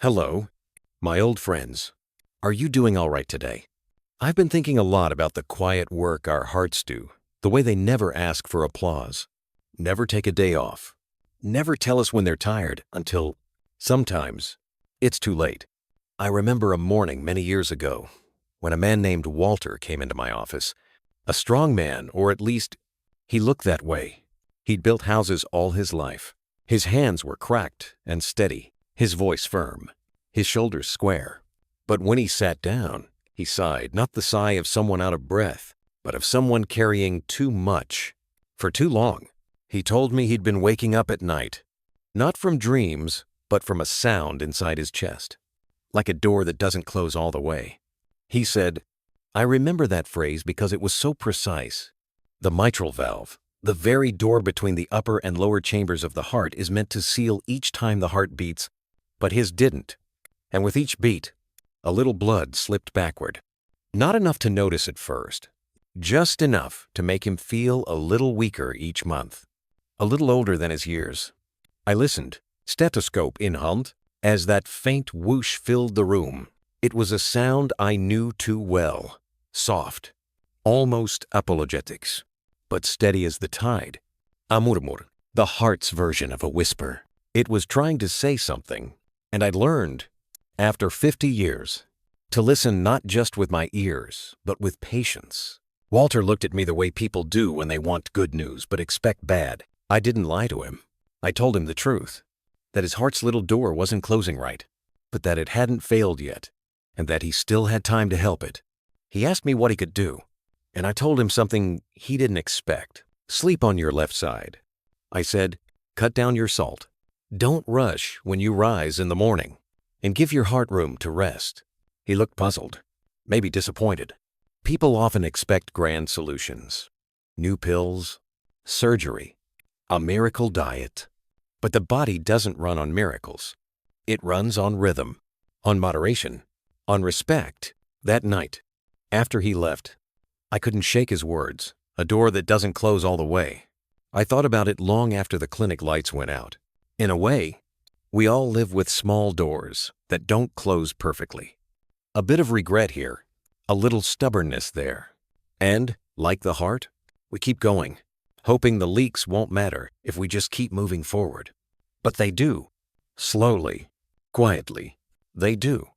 Hello, my old friends. Are you doing all right today? I've been thinking a lot about the quiet work our hearts do, the way they never ask for applause, never take a day off, never tell us when they're tired until sometimes it's too late. I remember a morning many years ago when a man named Walter came into my office, a strong man, or at least he looked that way. He'd built houses all his life. His hands were cracked and steady, his voice firm, his shoulders square. But when he sat down, he sighed, not the sigh of someone out of breath, but of someone carrying too much for too long. He told me he'd been waking up at night, not from dreams, but from a sound inside his chest, like a door that doesn't close all the way. He said, I remember that phrase because it was so precise. The mitral valve, the very door between the upper and lower chambers of the heart, is meant to seal each time the heart beats, but his didn't. And with each beat, a little blood slipped backward. Not enough to notice at first, just enough to make him feel a little weaker each month, a little older than his years. I listened, stethoscope in hand, as that faint whoosh filled the room. It was a sound I knew too well, soft, almost apologetics, but steady as the tide. A murmur, the heart's version of a whisper. It was trying to say something, and I'd learned, after 50 years, to listen not just with my ears, but with patience. Walter looked at me the way people do when they want good news but expect bad. I didn't lie to him. I told him the truth, that his heart's little door wasn't closing right, but that it hadn't failed yet, and that he still had time to help it. He asked me what he could do, and I told him something he didn't expect. Sleep on your left side. I said, cut down your salt. Don't rush when you rise in the morning, and give your heart room to rest. He looked puzzled, maybe disappointed. People often expect grand solutions, new pills, surgery, a miracle diet. But the body doesn't run on miracles. It runs on rhythm, on moderation, on respect. That night, after he left, I couldn't shake his words, a door that doesn't close all the way. I thought about it long after the clinic lights went out. In a way, we all live with small doors that don't close perfectly. A bit of regret here, a little stubbornness there. And, like the heart, we keep going, hoping the leaks won't matter if we just keep moving forward. But they do. Slowly, quietly, they do.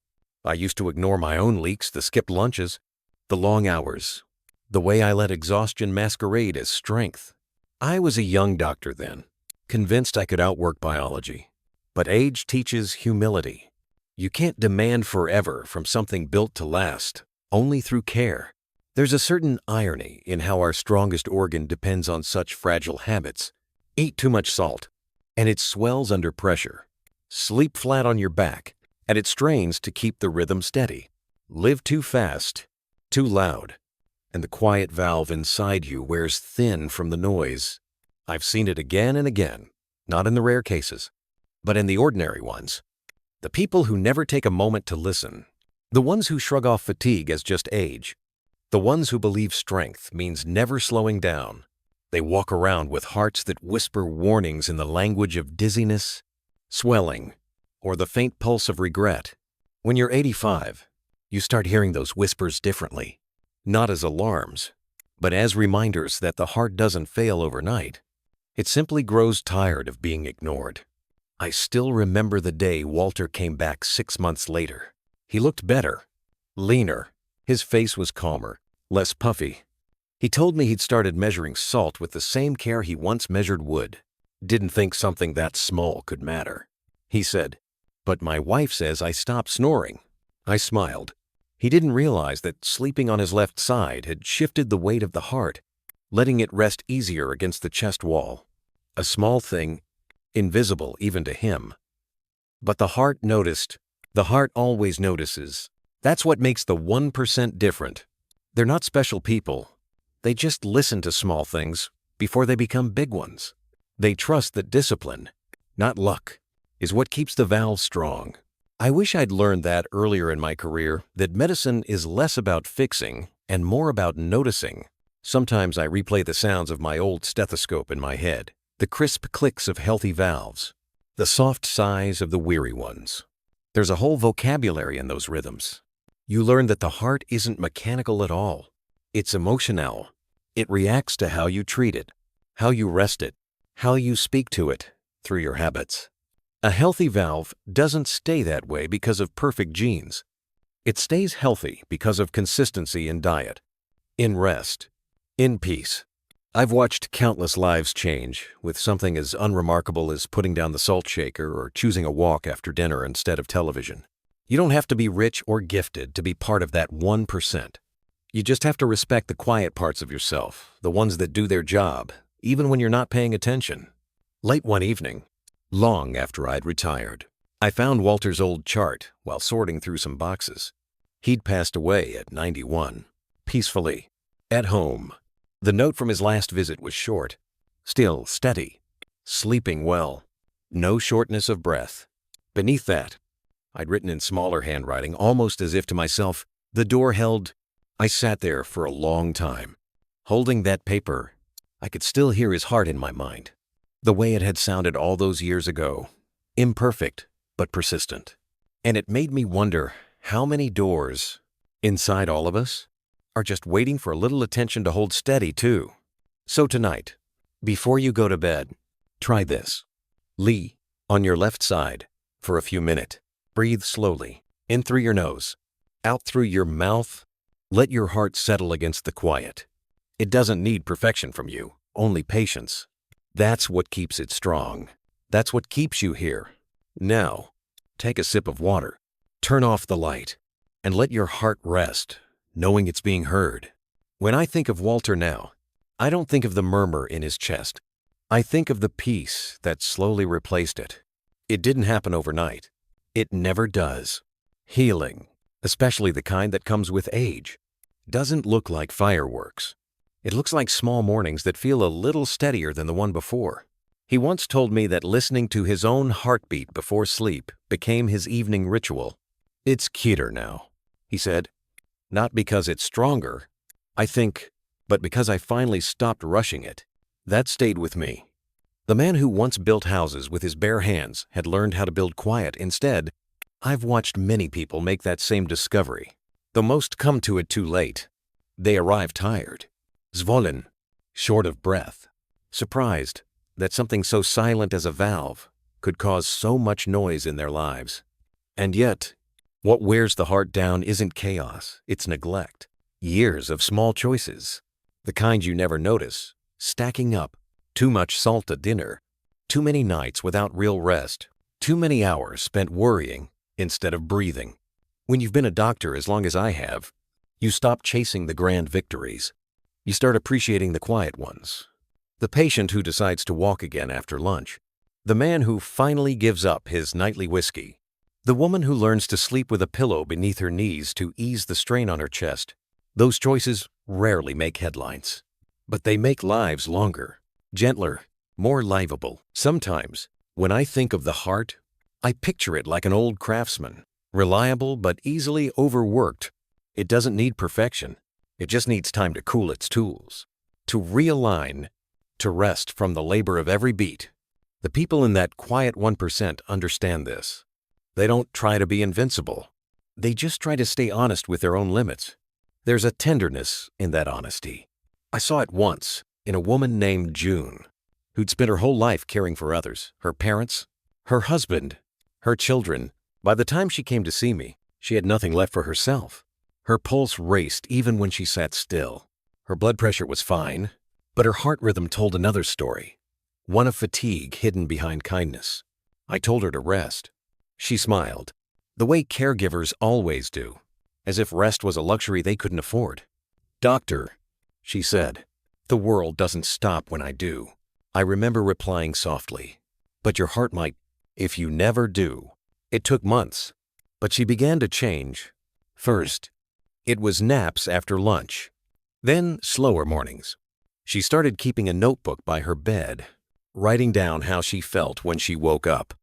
I used to ignore my own leaks, the skipped lunches, the long hours, the way I let exhaustion masquerade as strength. I was a young doctor then, convinced I could outwork biology. But age teaches humility. You can't demand forever from something built to last, only through care. There's a certain irony in how our strongest organ depends on such fragile habits. Eat too much salt, and it swells under pressure. Sleep flat on your back, and it strains to keep the rhythm steady. Live too fast, too loud, and the quiet valve inside you wears thin from the noise. I've seen it again and again, not in the rare cases, but in the ordinary ones. The people who never take a moment to listen, the ones who shrug off fatigue as just age, the ones who believe strength means never slowing down. They walk around with hearts that whisper warnings in the language of dizziness, swelling, or the faint pulse of regret. When you're 85, you start hearing those whispers differently, not as alarms, but as reminders that the heart doesn't fail overnight. It simply grows tired of being ignored. I still remember the day Walter came back 6 months later. He looked better, leaner. His face was calmer, less puffy. He told me he'd started measuring salt with the same care he once measured wood. Didn't think something that small could matter. He said, but my wife says I stopped snoring. I smiled. He didn't realize that sleeping on his left side had shifted the weight of the heart, letting it rest easier against the chest wall. A small thing, invisible even to him. But the heart noticed. The heart always notices. That's what makes the 1% different. They're not special people. They just listen to small things before they become big ones. They trust that discipline, not luck, is what keeps the valve strong. I wish I'd learned that earlier in my career, that medicine is less about fixing and more about noticing. Sometimes I replay the sounds of my old stethoscope in my head, the crisp clicks of healthy valves, the soft sighs of the weary ones. There's a whole vocabulary in those rhythms. You learn that the heart isn't mechanical at all. It's emotional. It reacts to how you treat it, how you rest it, how you speak to it through your habits. A healthy valve doesn't stay that way because of perfect genes. It stays healthy because of consistency in diet, in rest, in peace. I've watched countless lives change with something as unremarkable as putting down the salt shaker or choosing a walk after dinner instead of television. You don't have to be rich or gifted to be part of that 1%. You just have to respect the quiet parts of yourself, the ones that do their job, even when you're not paying attention. Late one evening, long after I'd retired, I found Walter's old chart while sorting through some boxes. He'd passed away at 91, peacefully, at home. The note from his last visit was short, still steady, sleeping well, no shortness of breath. Beneath that, I'd written in smaller handwriting, almost as if to myself, the door held. I sat there for a long time. Holding that paper, I could still hear his heart in my mind, the way it had sounded all those years ago, imperfect but persistent. And it made me wonder how many doors, inside all of us, are just waiting for a little attention to hold steady too. So tonight, before you go to bed, try this. Lee, on your left side, for a few minutes. Breathe slowly, in through your nose, out through your mouth. Let your heart settle against the quiet. It doesn't need perfection from you, only patience. That's what keeps it strong. That's what keeps you here. Now, take a sip of water, turn off the light, and let your heart rest, knowing it's being heard. When I think of Walter now, I don't think of the murmur in his chest. I think of the peace that slowly replaced it. It didn't happen overnight. It never does. Healing, especially the kind that comes with age, doesn't look like fireworks. It looks like small mornings that feel a little steadier than the one before. He once told me that listening to his own heartbeat before sleep became his evening ritual. It's cuter now, he said. Not because it's stronger, I think, but because I finally stopped rushing it. That stayed with me. The man who once built houses with his bare hands had learned how to build quiet instead. I've watched many people make that same discovery, though most come to it too late. They arrive tired, zwollen, short of breath, surprised that something so silent as a valve could cause so much noise in their lives. And yet, what wears the heart down isn't chaos, it's neglect. Years of small choices, the kind you never notice, stacking up. Too much salt at dinner, too many nights without real rest, too many hours spent worrying instead of breathing. When you've been a doctor as long as I have, you stop chasing the grand victories. You start appreciating the quiet ones. The patient who decides to walk again after lunch, the man who finally gives up his nightly whiskey, the woman who learns to sleep with a pillow beneath her knees to ease the strain on her chest. Those choices rarely make headlines, but they make lives longer. Gentler, more livable. Sometimes, when I think of the heart, I picture it like an old craftsman, reliable but easily overworked. It doesn't need perfection. It just needs time to cool its tools, to realign, to rest from the labor of every beat. The people in that quiet 1% understand this. They don't try to be invincible. They just try to stay honest with their own limits. There's a tenderness in that honesty. I saw it once in a woman named June, who'd spent her whole life caring for others, her parents, her husband, her children. By the time she came to see me, she had nothing left for herself. Her pulse raced even when she sat still. Her blood pressure was fine, but her heart rhythm told another story, one of fatigue hidden behind kindness. I told her to rest. She smiled, the way caregivers always do, as if rest was a luxury they couldn't afford. "Doctor," she said, "the world doesn't stop when I do." I remember replying softly, "But your heart might, if you never do." It took months, but she began to change. First, it was naps after lunch, then slower mornings. She started keeping a notebook by her bed, writing down how she felt when she woke up.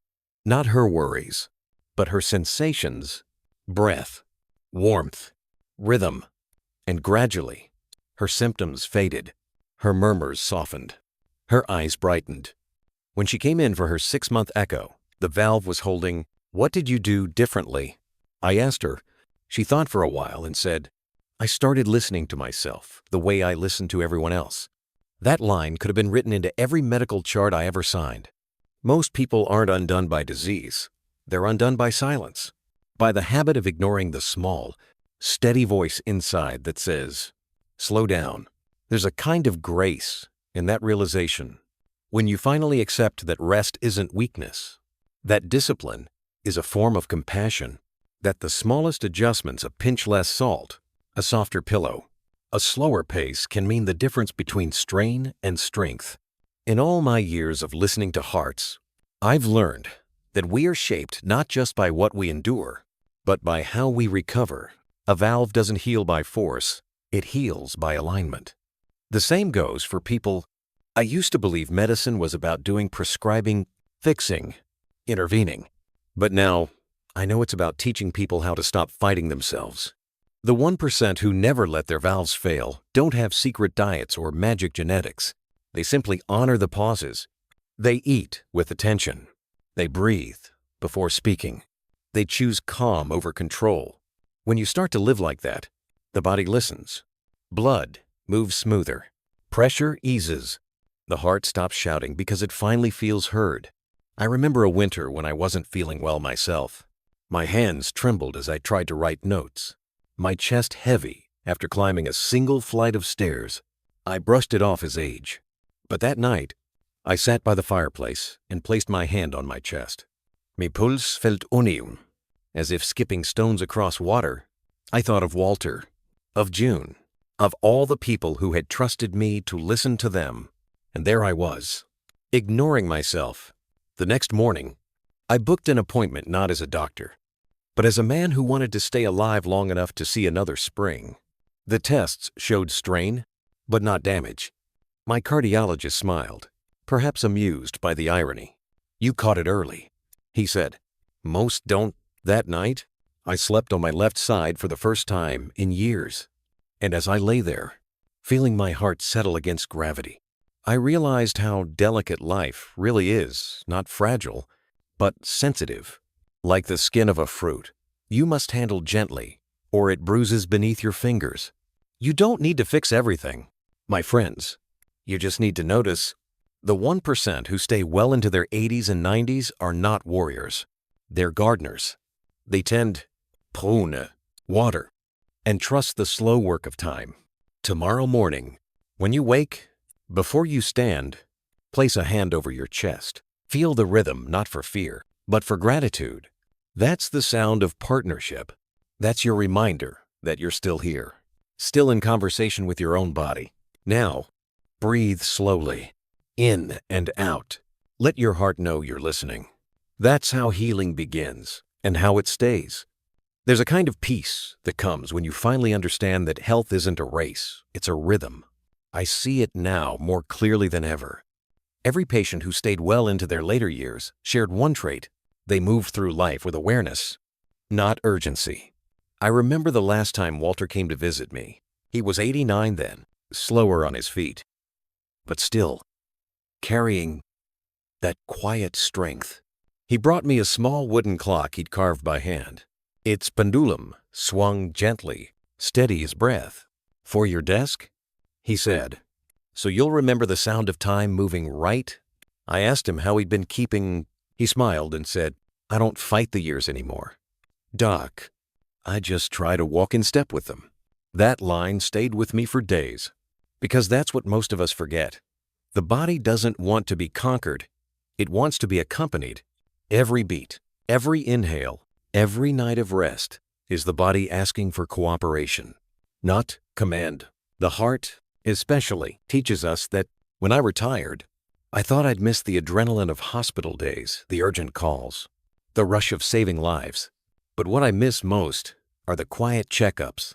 Not her worries, but her sensations, breath, warmth, rhythm, and gradually, her symptoms faded. Her murmurs softened. Her eyes brightened. When she came in for her 6-month echo, the valve was holding What did you do differently? I asked her. She thought for a while and said, I started listening to myself the way I listened to everyone else. That line could have been written into every medical chart I ever signed. Most people aren't undone by disease. They're undone by silence, by the habit of ignoring the small, steady voice inside that says, slow down. There's a kind of grace in that realization when you finally accept that rest isn't weakness, that discipline is a form of compassion, that the smallest adjustments, a pinch less salt, a softer pillow, a slower pace can mean the difference between strain and strength. In all my years of listening to hearts, I've learned that we are shaped not just by what we endure, but by how we recover. A valve doesn't heal by force, it heals by alignment. The same goes for people. I used to believe medicine was about doing prescribing, fixing, intervening. But now, I know it's about teaching people how to stop fighting themselves. The 1% who never let their valves fail don't have secret diets or magic genetics. They simply honor the pauses. They eat with attention. They breathe before speaking. They choose calm over control. When you start to live like that, the body listens. Blood moves smoother. Pressure eases. The heart stops shouting because it finally feels heard. I remember a winter when I wasn't feeling well myself. My hands trembled as I tried to write notes. My chest heavy after climbing a single flight of stairs. I brushed it off as age. But that night, I sat by the fireplace and placed my hand on my chest. Mi puls felt unium. As if skipping stones across water, I thought of Walter, of June, of all the people who had trusted me to listen to them. And there I was, ignoring myself. The next morning, I booked an appointment not as a doctor, but as a man who wanted to stay alive long enough to see another spring. The tests showed strain, but not damage. My cardiologist smiled, perhaps amused by the irony. You caught it early, he said. Most don't. That night, I slept on my left side for the first time in years. And as I lay there, feeling my heart settle against gravity, I realized how delicate life really is, not fragile, but sensitive. Like the skin of a fruit, you must handle gently, or it bruises beneath your fingers. You don't need to fix everything, my friends. You just need to notice. The 1% who stay well into their 80s and 90s are not warriors. They're gardeners. They tend, prune, water, and trust the slow work of time. Tomorrow morning, when you wake, before you stand, place a hand over your chest. Feel the rhythm, not for fear, but for gratitude. That's the sound of partnership. That's your reminder that you're still here, still in conversation with your own body. Now, breathe slowly, in and out. Let your heart know you're listening. That's how healing begins and how it stays. There's a kind of peace that comes when you finally understand that health isn't a race, it's a rhythm. I see it now more clearly than ever. Every patient who stayed well into their later years shared one trait. They moved through life with awareness, not urgency. I remember the last time Walter came to visit me. He was 89 then, slower on his feet, but still carrying that quiet strength. He brought me a small wooden clock he'd carved by hand. Its pendulum swung gently, steady as breath. For your desk? He said. So you'll remember the sound of time moving right? I asked him how he'd been keeping. He smiled and said, I don't fight the years anymore. Doc, I just try to walk in step with them. That line stayed with me for days, because that's what most of us forget. The body doesn't want to be conquered. It wants to be accompanied. Every beat, every inhale, every night of rest is the body asking for cooperation, not command. The heart, especially, teaches us that when I retired, I thought I'd miss the adrenaline of hospital days, the urgent calls, the rush of saving lives. But what I miss most are the quiet checkups,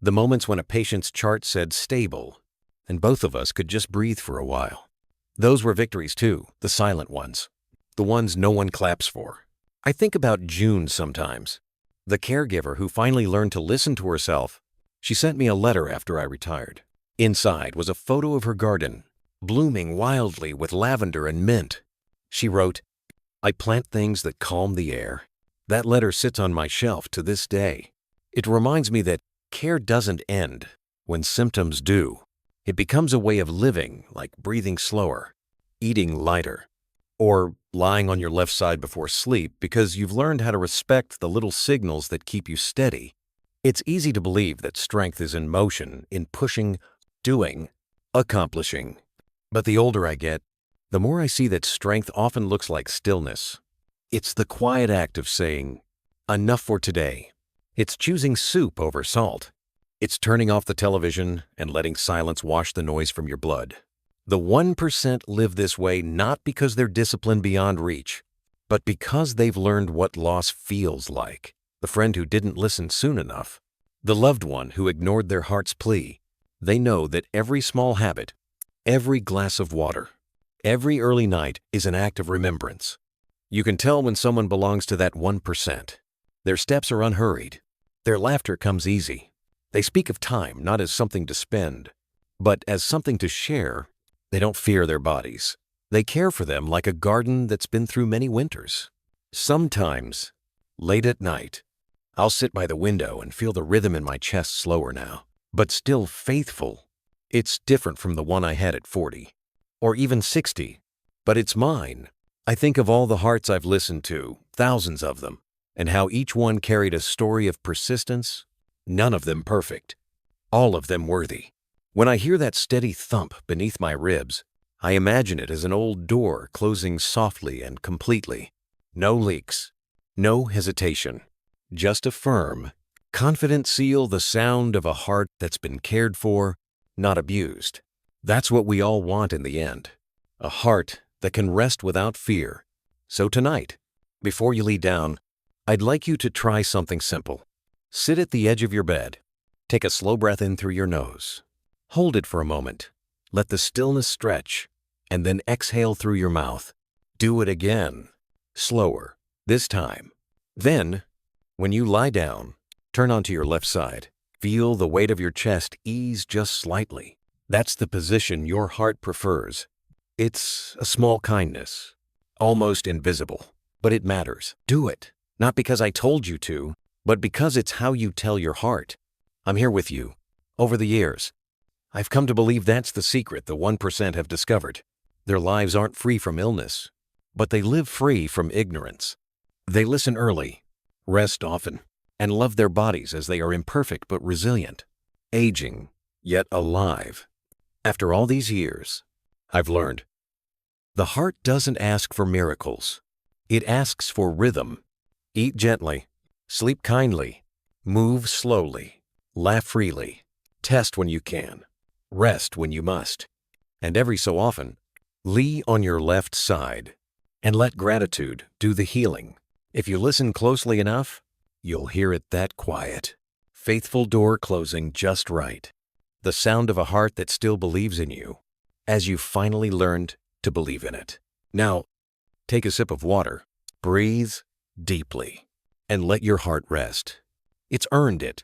the moments when a patient's chart said stable, and both of us could just breathe for a while. Those were victories too, the silent ones, the ones no one claps for. I think about June sometimes, the caregiver who finally learned to listen to herself. She sent me a letter after I retired. Inside was a photo of her garden, blooming wildly with lavender and mint. She wrote, I plant things that calm the air, That letter sits on my shelf to this day. It reminds me that care doesn't end when symptoms do. It becomes a way of living, like breathing slower, eating lighter, or lying on your left side before sleep because you've learned how to respect the little signals that keep you steady. It's easy to believe that strength is in motion, in pushing, doing, accomplishing. But the older I get, the more I see that strength often looks like stillness. It's the quiet act of saying, enough for today. It's choosing soup over salt. It's turning off the television and letting silence wash the noise from your blood. The 1% live this way not because they're disciplined beyond reach, but because they've learned what loss feels like. The friend who didn't listen soon enough, the loved one who ignored their heart's plea. They know that every small habit, every glass of water, every early night is an act of remembrance. You can tell when someone belongs to that 1%. Their steps are unhurried. Their laughter comes easy. They speak of time not as something to spend, but as something to share. They don't fear their bodies. They care for them like a garden that's been through many winters. Sometimes, late at night, I'll sit by the window and feel the rhythm in my chest slower now, but still faithful. It's different from the one I had at 40, or even 60, but it's mine. I think of all the hearts I've listened to, thousands of them, and how each one carried a story of persistence, none of them perfect, all of them worthy. When I hear that steady thump beneath my ribs, I imagine it as an old door closing softly and completely. No leaks, no hesitation, just a firm, confident seal, the sound of a heart that's been cared for, not abused. That's what we all want in the end, a heart that can rest without fear. So tonight, before you lay down, I'd like you to try something simple. Sit at the edge of your bed. Take a slow breath in through your nose. Hold it for a moment. Let the stillness stretch, and then exhale through your mouth. Do it again, slower, this time. Then, when you lie down, turn onto your left side. Feel the weight of your chest ease just slightly. That's the position your heart prefers. It's a small kindness, almost invisible, but it matters. Do it, not because I told you to, but because it's how you tell your heart, I'm here with you. Over the years, I've come to believe that's the secret the 1% have discovered. Their lives aren't free from illness, but they live free from ignorance. They listen early, rest often, and love their bodies as they are imperfect but resilient, aging, yet alive. After all these years, I've learned the heart doesn't ask for miracles. It asks for rhythm. Eat gently, sleep kindly, move slowly, laugh freely, test when you can, rest when you must, and every so often, lie on your left side and let gratitude do the healing. If you listen closely enough, you'll hear it that quiet. Faithful door closing just right. The sound of a heart that still believes in you, as you finally learned to believe in it. Now, take a sip of water, breathe deeply, and let your heart rest. It's earned it.